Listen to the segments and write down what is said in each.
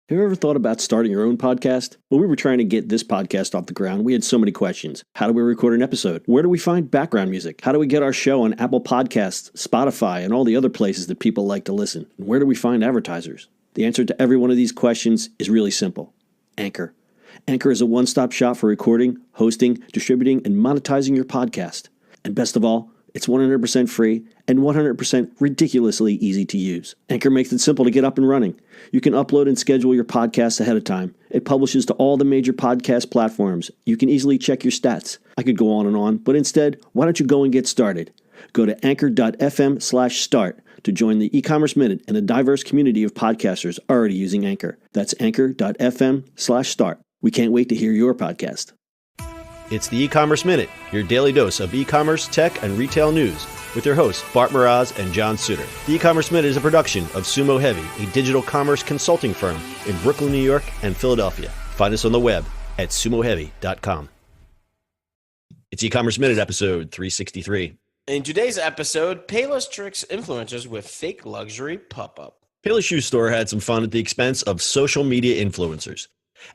Have you ever thought about starting your own podcast? When we were trying to get this podcast off the ground, we had so many questions. How do we record an episode? Where do we find background music? How do we get our show on Apple Podcasts, Spotify, and all the other places that people like to listen? And where do we find advertisers? The answer to every one of these questions is really simple. Anchor. Anchor is a one-stop shop for recording, hosting, distributing, and monetizing your podcast. And best of all, it's 100% free and 100% ridiculously easy to use. Anchor makes it simple to get up and running. You can upload and schedule your podcasts ahead of time. It publishes to all the major podcast platforms. You can easily check your stats. I could go on, but instead, why don't you go and get started? Go to anchor.fm/start to join the e-commerce minute and a diverse community of podcasters already using Anchor. That's anchor.fm/start. We can't wait to hear your podcast. It's the E-commerce Minute, your daily dose of e-commerce, tech, and retail news with your hosts, Bart Mraz and John Suter. The E-commerce Minute is a production of Sumo Heavy, a digital commerce consulting firm in Brooklyn, New York, and Philadelphia. Find us on the web at sumoheavy.com. It's E-commerce Minute, episode 363. In today's episode, Payless tricks influencers with fake luxury pop-up. Payless Shoe Store had some fun at the expense of social media influencers.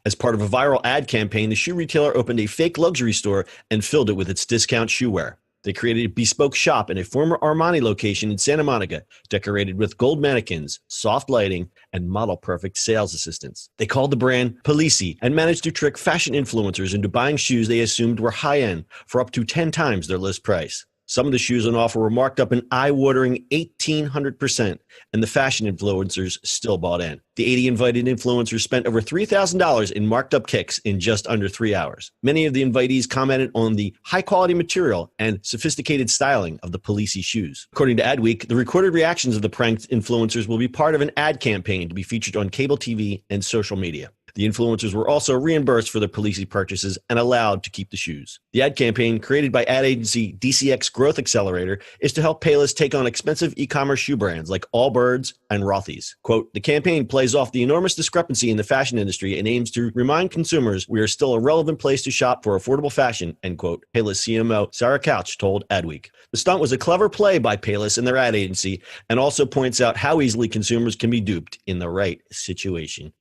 As part of a viral ad campaign, the shoe retailer opened a fake luxury store and filled it with its discount shoe wear. They created a bespoke shop in a former Armani location in Santa Monica, decorated with gold mannequins, soft lighting, and model-perfect sales assistants. They called the brand Payless and managed to trick fashion influencers into buying shoes they assumed were high-end for up to 10 times their list price. Some of the shoes on offer were marked up an eye-watering 1,800%, and the fashion influencers still bought in. The 80 invited influencers spent over $3,000 in marked-up kicks in just under 3 hours. Many of the invitees commented on the high-quality material and sophisticated styling of the Payless shoes. According to Adweek, the recorded reactions of the pranked influencers will be part of an ad campaign to be featured on cable TV and social media. The influencers were also reimbursed for their Payless purchases and allowed to keep the shoes. The ad campaign, created by ad agency DCX Growth Accelerator, is to help Payless take on expensive e-commerce shoe brands like Allbirds and Rothy's. Quote, the campaign plays off the enormous discrepancy in the fashion industry and aims to remind consumers we are still a relevant place to shop for affordable fashion, end quote, Payless CMO Sarah Couch told Adweek. The stunt was a clever play by Payless and their ad agency and also points out how easily consumers can be duped in the right situation.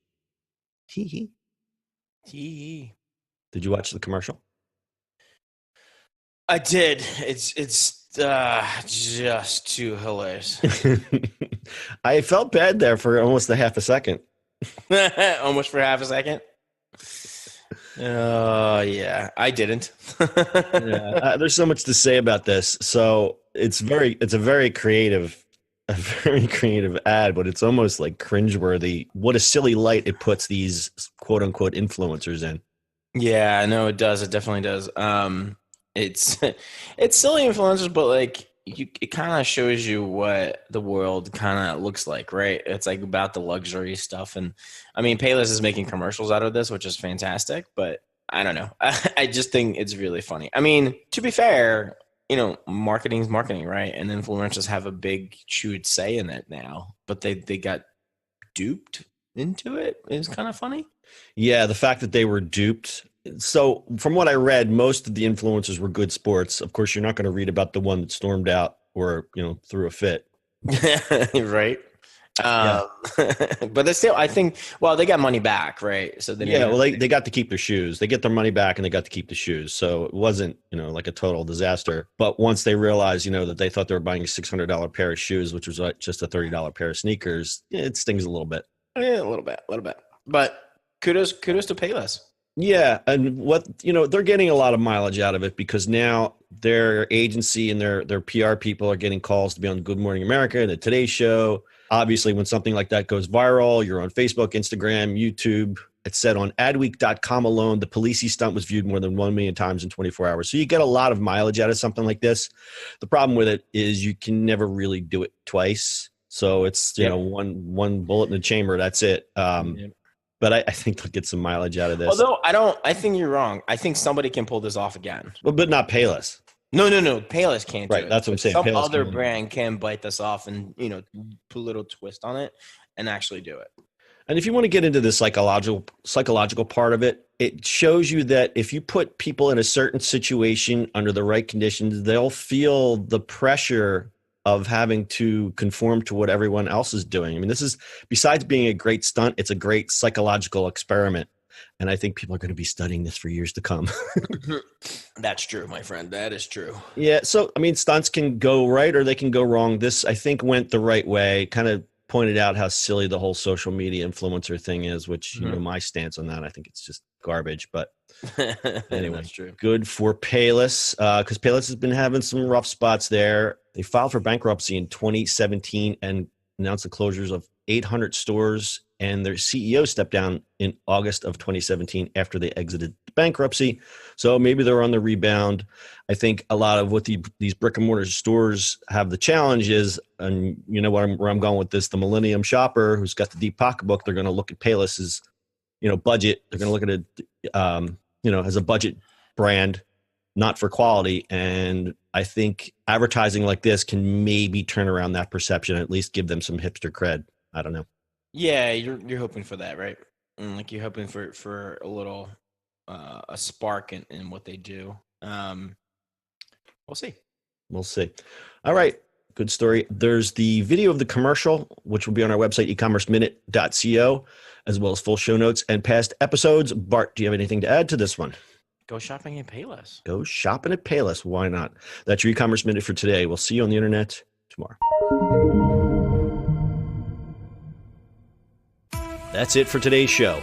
Hee hee. Did you watch the commercial? I did. It's just too hilarious. I felt bad there for almost a half a second. Almost for half a second? Yeah, I didn't. Yeah, there's so much to say about this. So it's a very creative ad, but it's almost like cringeworthy. What a silly light it puts these quote unquote influencers in. Yeah, no, it does. It definitely does. It's silly influencers, but like it kind of shows you what the world kind of looks like, right? It's like about the luxury stuff. And I mean, Payless is making commercials out of this, which is fantastic, but I don't know. I just think it's really funny. I mean, to be fair, you know, marketing is marketing, right? And influencers have a big, huge say in it now, but they got duped into it is kind of funny. Yeah, the fact that they were duped. So from what I read, most of the influencers were good sports. Of course, you're not going to read about the one that stormed out or, threw a fit. Right. But they still, I think, well, they got money back, right? So they they got to keep their shoes. They get their money back and they got to keep the shoes. So it wasn't, like a total disaster. But once they realized, that they thought they were buying a $600 pair of shoes, which was like just a $30 pair of sneakers, it stings a little bit. Yeah, a little bit. But kudos to Payless. Yeah, and they're getting a lot of mileage out of it because now their agency and their PR people are getting calls to be on Good Morning America and the Today Show. Obviously, when something like that goes viral, you're on Facebook, Instagram, YouTube. It said on adweek.com alone, the Payless stunt was viewed more than 1 million times in 24 hours. So you get a lot of mileage out of something like this. The problem with it is you can never really do it twice. So it's, one bullet in the chamber. That's it. But I think they'll get some mileage out of this. Although I think you're wrong. I think somebody can pull this off again. Well, but not Payless. No. Payless can't do it. Right, that's what I'm saying. Some Payless other brand can bite this off and, put a little twist on it and actually do it. And if you want to get into the psychological part of it, it shows you that if you put people in a certain situation under the right conditions, they'll feel the pressure of having to conform to what everyone else is doing. I mean, this is, besides being a great stunt, it's a great psychological experiment. And I think people are going to be studying this for years to come. That's true, my friend. That is true. Yeah. So, I mean, stunts can go right or they can go wrong. This, I think, went the right way. Kind of pointed out how silly the whole social media influencer thing is, which, you know, my stance on that, I think it's just garbage. But anyway, That's true. Good for Payless, because Payless has been having some rough spots there. They filed for bankruptcy in 2017 and announced the closures of 800 stores, and their CEO stepped down in August of 2017 after they exited bankruptcy. So maybe they're on the rebound. I think a lot of what these brick and mortar stores have the challenge is, and you know where I'm going with this, the millennium shopper who's got the deep pocketbook, they're going to look at Payless's, you know, budget. They're going to look at it, you know, as a budget brand, not for quality. And I think advertising like this can maybe turn around that perception, at least give them some hipster cred. I don't know. Yeah, you're hoping for that, right? And like you're hoping for a little a spark in what they do. We'll see. We'll see. All right. Good story. There's the video of the commercial, which will be on our website, ecommerceminute.co, as well as full show notes and past episodes. Bart, do you have anything to add to this one? Go shopping at Payless. Go shopping at Payless. Why not? That's your e-commerce minute for today. We'll see you on the internet tomorrow. That's it for today's show.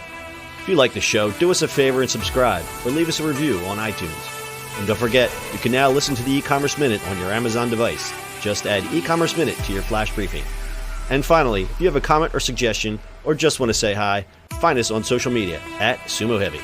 If you like the show, do us a favor and subscribe or leave us a review on iTunes. And don't forget, you can now listen to the e-commerce minute on your Amazon device. Just add e-commerce minute to your flash briefing. And finally, if you have a comment or suggestion or just want to say hi, find us on social media at Sumo Heavy.